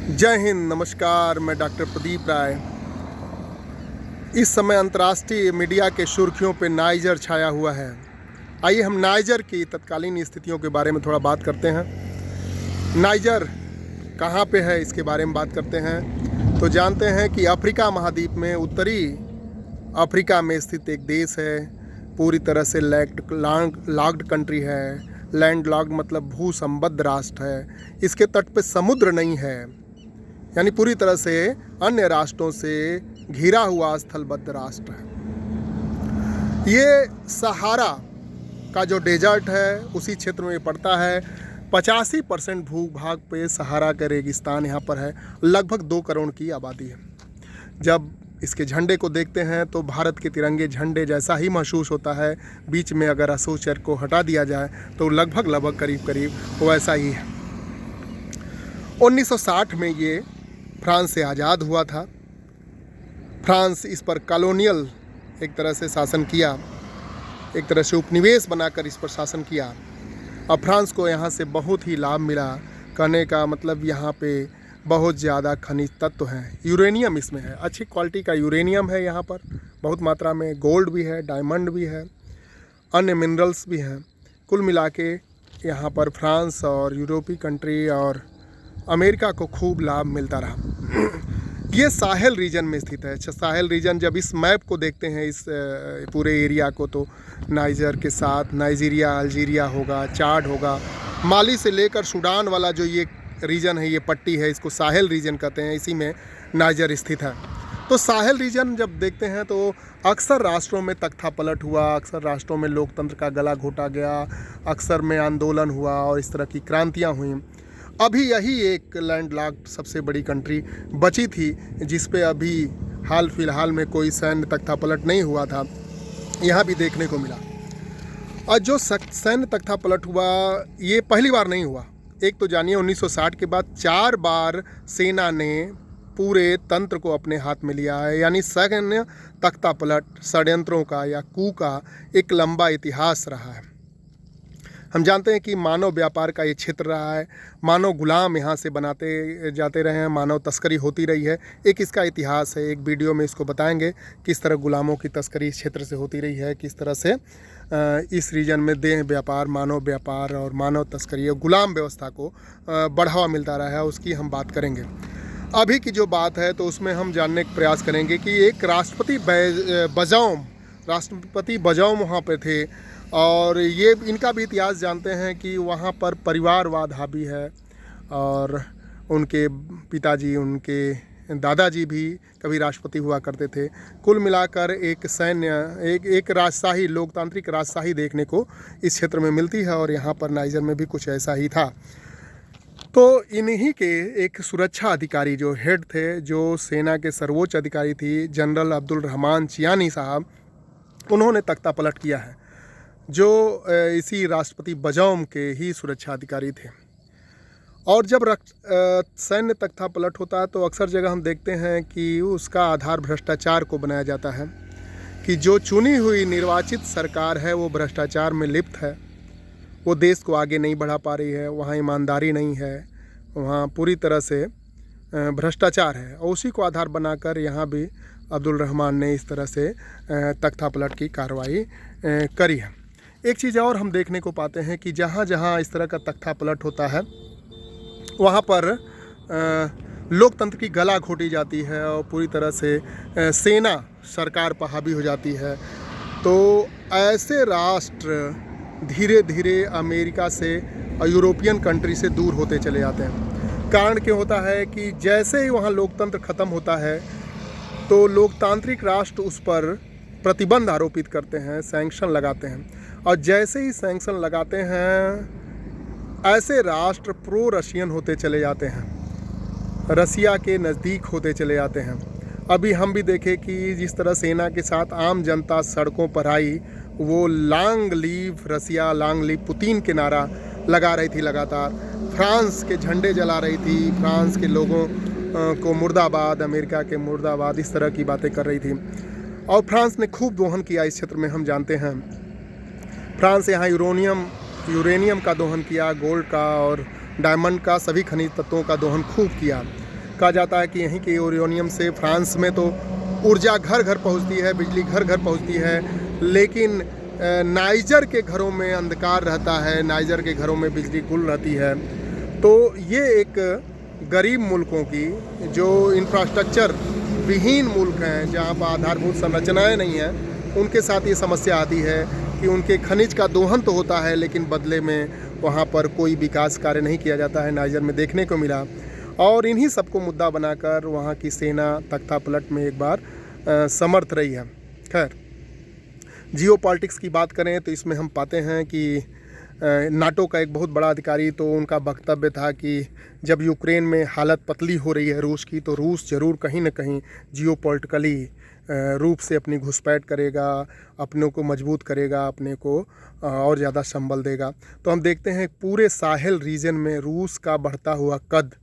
जय हिंद, नमस्कार। मैं डॉक्टर प्रदीप राय। इस समय अंतर्राष्ट्रीय मीडिया के सुर्खियों पे नाइजर छाया हुआ है। आइए हम नाइजर की तत्कालीन स्थितियों के बारे में थोड़ा बात करते हैं। नाइजर कहाँ पे है, इसके बारे में बात करते हैं। तो जानते हैं कि अफ्रीका महाद्वीप में उत्तरी अफ्रीका में स्थित एक देश है। पूरी तरह से लॉक्ड कंट्री है। लैंड लॉक्ड मतलब भू संबद्ध राष्ट्र है। इसके तट पे समुद्र नहीं है, यानी पूरी तरह से अन्य राष्ट्रों से घिरा हुआ स्थलबद्ध राष्ट्र है। ये सहारा का जो डेजर्ट है उसी क्षेत्र में पड़ता है। 85% भूभाग पे सहारा का रेगिस्तान यहाँ पर है। लगभग 2 करोड़ की आबादी है। जब इसके झंडे को देखते हैं तो भारत के तिरंगे झंडे जैसा ही महसूस होता है। बीच में अगर असोचर को हटा दिया जाए तो लगभग करीब वैसा ही है। 1960 में ये फ्रांस से आज़ाद हुआ था। फ्रांस इस पर कॉलोनियल एक तरह से शासन किया, एक तरह से उपनिवेश बनाकर इस पर शासन किया। अब फ्रांस को यहाँ से बहुत ही लाभ मिला। कहने का मतलब यहाँ पे बहुत ज़्यादा खनिज तत्व हैं। यूरेनियम इसमें है, अच्छी क्वालिटी का यूरेनियम है यहाँ पर बहुत मात्रा में। गोल्ड भी है, डायमंड भी है, अन्य मिनरल्स भी हैं। कुल मिला के यहाँ पर फ्रांस और यूरोपीय कंट्री और अमेरिका को खूब लाभ मिलता रहा। ये साहेल रीजन में स्थित है। साहेल रीजन, जब इस मैप को देखते हैं इस पूरे एरिया को, तो नाइजर के साथ नाइजीरिया, अल्जीरिया होगा, चाड होगा, माली से लेकर सूडान वाला जो ये रीजन है, ये पट्टी है, इसको साहेल रीजन कहते हैं। इसी में नाइजर स्थित है। तो साहेल रीजन जब देखते हैं तो अक्सर राष्ट्रों में तख्ता पलट हुआ, अक्सर राष्ट्रों में लोकतंत्र का गला घोटा गया, अक्सर में आंदोलन हुआ और इस तरह की क्रांतियाँ हुई। अभी यही एक लैंडलॉक्ड सबसे बड़ी कंट्री बची थी जिस पे अभी हाल फिलहाल में कोई सैन्य तख्ता पलट नहीं हुआ था, यहाँ भी देखने को मिला। और जो सैन्य तख्ता पलट हुआ ये पहली बार नहीं हुआ। एक तो जानिए 1960 के बाद 4 बार सेना ने पूरे तंत्र को अपने हाथ में लिया है। यानी सैन्य तख्ता पलट, षड्यंत्रों का या कू का एक लंबा इतिहास रहा है। हम जानते हैं कि मानव व्यापार का ये क्षेत्र रहा है। मानव गुलाम यहाँ से बनाते जाते रहे हैं, मानव तस्करी होती रही है। एक इसका इतिहास है, एक वीडियो में इसको बताएंगे किस तरह गुलामों की तस्करी इस क्षेत्र से होती रही है, किस तरह से इस रीजन में देह व्यापार, मानव व्यापार और मानव तस्करी और गुलाम व्यवस्था को बढ़ावा मिलता रहा है, उसकी हम बात करेंगे। अभी की जो बात है तो उसमें हम जानने का प्रयास करेंगे कि एक राष्ट्रपति बजौम वहाँ पे थे और ये इनका भी इतिहास जानते हैं कि वहाँ पर परिवारवाद हावी है और उनके पिताजी, उनके दादाजी भी कभी राष्ट्रपति हुआ करते थे। कुल मिलाकर एक राजशाही, लोकतांत्रिक राजशाही देखने को इस क्षेत्र में मिलती है और यहाँ पर नाइजर में भी कुछ ऐसा ही था। तो इन्हीं के एक सुरक्षा अधिकारी जो हेड थे, जो सेना के सर्वोच्च अधिकारी थी, जनरल अब्दुल रहमान चियानी साहब, उन्होंने तख्ता पलट किया है, जो इसी राष्ट्रपति बजौम के ही सुरक्षा अधिकारी थे। और जब सैन्य तख्ता पलट होता है तो अक्सर जगह हम देखते हैं कि उसका आधार भ्रष्टाचार को बनाया जाता है कि जो चुनी हुई निर्वाचित सरकार है वो भ्रष्टाचार में लिप्त है, वो देश को आगे नहीं बढ़ा पा रही है, वहाँ ईमानदारी नहीं है, वहाँ पूरी तरह से भ्रष्टाचार है। और उसी को आधार बनाकर यहाँ भी अब्दुल रहमान ने इस तरह से तख्ता पलट की कार्रवाई करी है। एक चीज़ और हम देखने को पाते हैं कि जहाँ जहाँ इस तरह का तख्ता पलट होता है वहाँ पर लोकतंत्र की गला घोटी जाती है और पूरी तरह से सेना सरकार पर हावी हो जाती है। तो ऐसे राष्ट्र धीरे धीरे अमेरिका से और यूरोपियन कंट्री से दूर होते चले जाते हैं। कारण क्या होता है कि जैसे ही वहाँ लोकतंत्र ख़त्म होता है तो लोकतांत्रिक राष्ट्र उस पर प्रतिबंध आरोपित करते हैं, सैंक्शन लगाते हैं। और जैसे ही सैंक्शन लगाते हैं ऐसे राष्ट्र प्रो रशियन होते चले जाते हैं, रसिया के नज़दीक होते चले जाते हैं। अभी हम भी देखें कि जिस तरह सेना के साथ आम जनता सड़कों पर आई, वो लॉन्ग लीव रसिया, लॉन्ग लीव पुतिन के नारा लगा रही थी लगातार, फ्रांस के झंडे जला रही थी, फ्रांस के लोगों को मुर्दाबाद, अमेरिका के मुर्दाबाद, इस तरह की बातें कर रही थी। और फ्रांस ने खूब दोहन किया इस क्षेत्र में। हम जानते हैं फ्रांस यहाँ यूरेनियम का दोहन किया, गोल्ड का और डायमंड का, सभी खनिज तत्वों का दोहन खूब किया। कहा जाता है कि यहीं के यूरेनियम से फ्रांस में तो ऊर्जा घर घर पहुंचती है, बिजली घर घर पहुंचती है, लेकिन नाइजर के घरों में अंधकार रहता है, नाइजर के घरों में बिजली गुल रहती है। तो ये एक गरीब मुल्कों की, जो इंफ्रास्ट्रक्चर विहीन मुल्क हैं, जहाँ पर आधारभूत संरचनाएं नहीं हैं, उनके साथ ये समस्या आती है कि उनके खनिज का दोहन तो होता है, लेकिन बदले में वहाँ पर कोई विकास कार्य नहीं किया जाता है। नाइजर में देखने को मिला, और इन्हीं सबको मुद्दा बनाकर वहाँ की सेना तख्तापलट में एक बार समर्थ रही है। खैर, जियो पॉलिटिक्स की बात करें तो इसमें हम पाते हैं कि नाटो का एक बहुत बड़ा अधिकारी, तो उनका वक्तव्य था कि जब यूक्रेन में हालत पतली हो रही है रूस की, तो रूस ज़रूर कहीं ना कहीं जियो पॉलिटिकली रूप से अपनी घुसपैठ करेगा, अपनों को मजबूत करेगा, अपने को और ज़्यादा संबल देगा। तो हम देखते हैं पूरे साहेल रीजन में रूस का बढ़ता हुआ कद,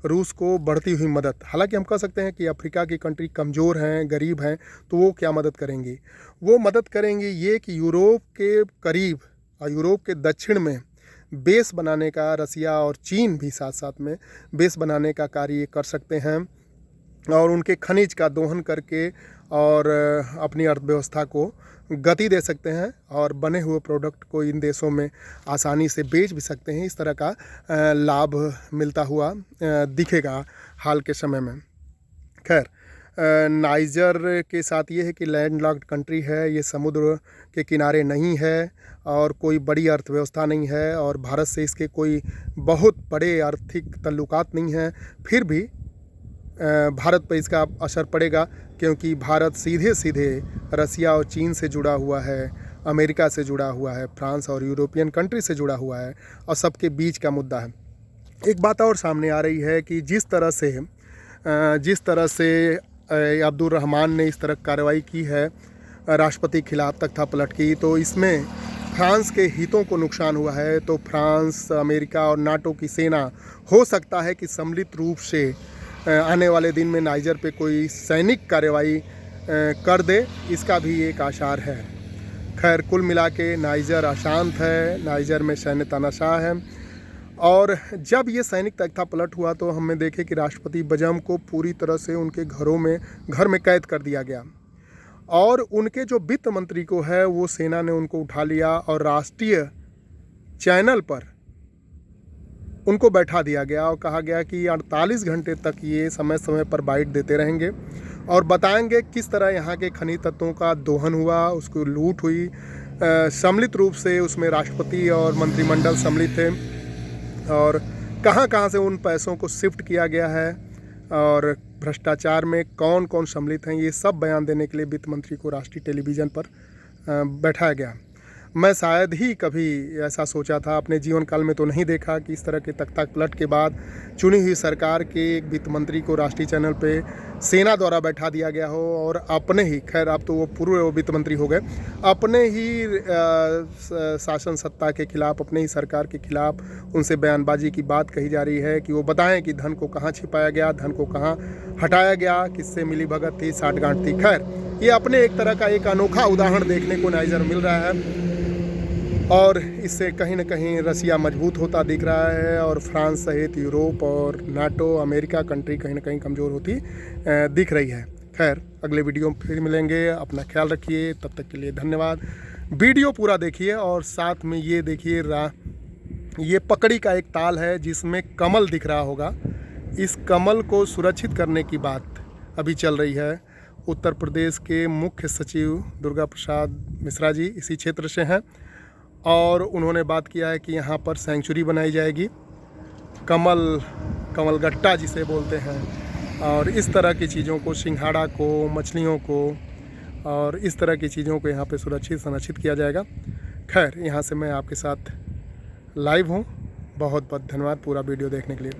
रूस को बढ़ती हुई मदद। हालांकि हम कह सकते हैं कि अफ्रीका की कंट्री कमज़ोर हैं, गरीब हैं, तो वो क्या मदद करेंगी? वो मदद करेंगी ये कि यूरोप के करीब और यूरोप के दक्षिण में बेस बनाने का, रसिया और चीन भी साथ साथ में बेस बनाने का कार्य कर सकते हैं, और उनके खनिज का दोहन करके और अपनी अर्थव्यवस्था को गति दे सकते हैं, और बने हुए प्रोडक्ट को इन देशों में आसानी से बेच भी सकते हैं। इस तरह का लाभ मिलता हुआ दिखेगा हाल के समय में। खैर, नाइजर के साथ ये है कि लैंडलॉक्ड कंट्री है, ये समुद्र के किनारे नहीं है और कोई बड़ी अर्थव्यवस्था नहीं है, और भारत से इसके कोई बहुत बड़े आर्थिक ताल्लुकात नहीं हैं। फिर भी भारत पर इसका असर पड़ेगा, क्योंकि भारत सीधे सीधे रसिया और चीन से जुड़ा हुआ है, अमेरिका से जुड़ा हुआ है, फ्रांस और यूरोपियन कंट्री से जुड़ा हुआ है, और सबके बीच का मुद्दा है। एक बात और सामने आ रही है कि जिस तरह से अब्दुल रहमान ने इस तरह कार्रवाई की है राष्ट्रपति खिलाफ तख्तापलट की, तो इसमें फ्रांस के हितों को नुकसान हुआ है। तो फ्रांस, अमेरिका और नाटो की सेना हो सकता है कि सम्मिलित रूप से आने वाले दिन में नाइजर पे कोई सैनिक कार्रवाई कर दे, इसका भी एक आसार है। खैर, कुल मिला के नाइजर अशांत है, नाइजर में सैन्य तानाशाह है, और जब ये सैनिक तख्तापलट हुआ तो हमने देखे कि राष्ट्रपति बजम को पूरी तरह से उनके घर में कैद कर दिया गया, और उनके जो वित्त मंत्री को है वो सेना ने उनको उठा लिया और राष्ट्रीय चैनल पर उनको बैठा दिया गया, और कहा गया कि 48 घंटे तक ये समय समय पर बाइट देते रहेंगे और बताएंगे किस तरह यहाँ के खनिज तत्वों का दोहन हुआ, उसको लूट हुई। सम्मिलित रूप से उसमें राष्ट्रपति और मंत्रिमंडल सम्मिलित थे, और कहाँ कहाँ से उन पैसों को शिफ्ट किया गया है और भ्रष्टाचार में कौन कौन सम्मिलित हैं, ये सब बयान देने के लिए वित्त मंत्री को राष्ट्रीय टेलीविज़न पर बैठाया गया। मैं शायद ही कभी ऐसा सोचा था, अपने जीवन काल में तो नहीं देखा कि इस तरह के तख्तापलट के बाद चुनी हुई सरकार के एक वित्त मंत्री को राष्ट्रीय चैनल पे सेना द्वारा बैठा दिया गया हो, और अपने ही, खैर अब तो वो पूर्व वित्त मंत्री हो गए, अपने ही शासन सत्ता के खिलाफ, अपने ही सरकार के खिलाफ उनसे बयानबाजी की बात कही जा रही है कि वो बताएं कि धन को कहाँ छिपाया गया, धन को कहाँ हटाया गया, किससे मिली भगत थी, साठगांठ थी। खैर, ये अपने एक तरह का एक अनोखा उदाहरण देखने को नाइजर मिल रहा है, और इससे कहीं ना कहीं रसिया मजबूत होता दिख रहा है, और फ्रांस सहित यूरोप और नाटो, अमेरिका कंट्री कहीं ना कहीं कमज़ोर होती दिख रही है। खैर, अगले वीडियो में फिर मिलेंगे, अपना ख्याल रखिए, तब तक के लिए धन्यवाद। वीडियो पूरा देखिए, और साथ में ये देखिए, ये पकड़ी का एक ताल है जिसमें कमल दिख रहा होगा। इस कमल को सुरक्षित करने की बात अभी चल रही है। उत्तर प्रदेश के मुख्य सचिव दुर्गा प्रसाद मिश्रा जी इसी क्षेत्र से हैं, और उन्होंने बात किया है कि यहाँ पर सेंचुरी बनाई जाएगी, कमलगट्टा जिसे बोलते हैं, और इस तरह की चीज़ों को, सिंघाड़ा को, मछलियों को और इस तरह की चीज़ों को यहाँ पे संरक्षित किया जाएगा। खैर, यहाँ से मैं आपके साथ लाइव हूँ। बहुत बहुत धन्यवाद पूरा वीडियो देखने के लिए।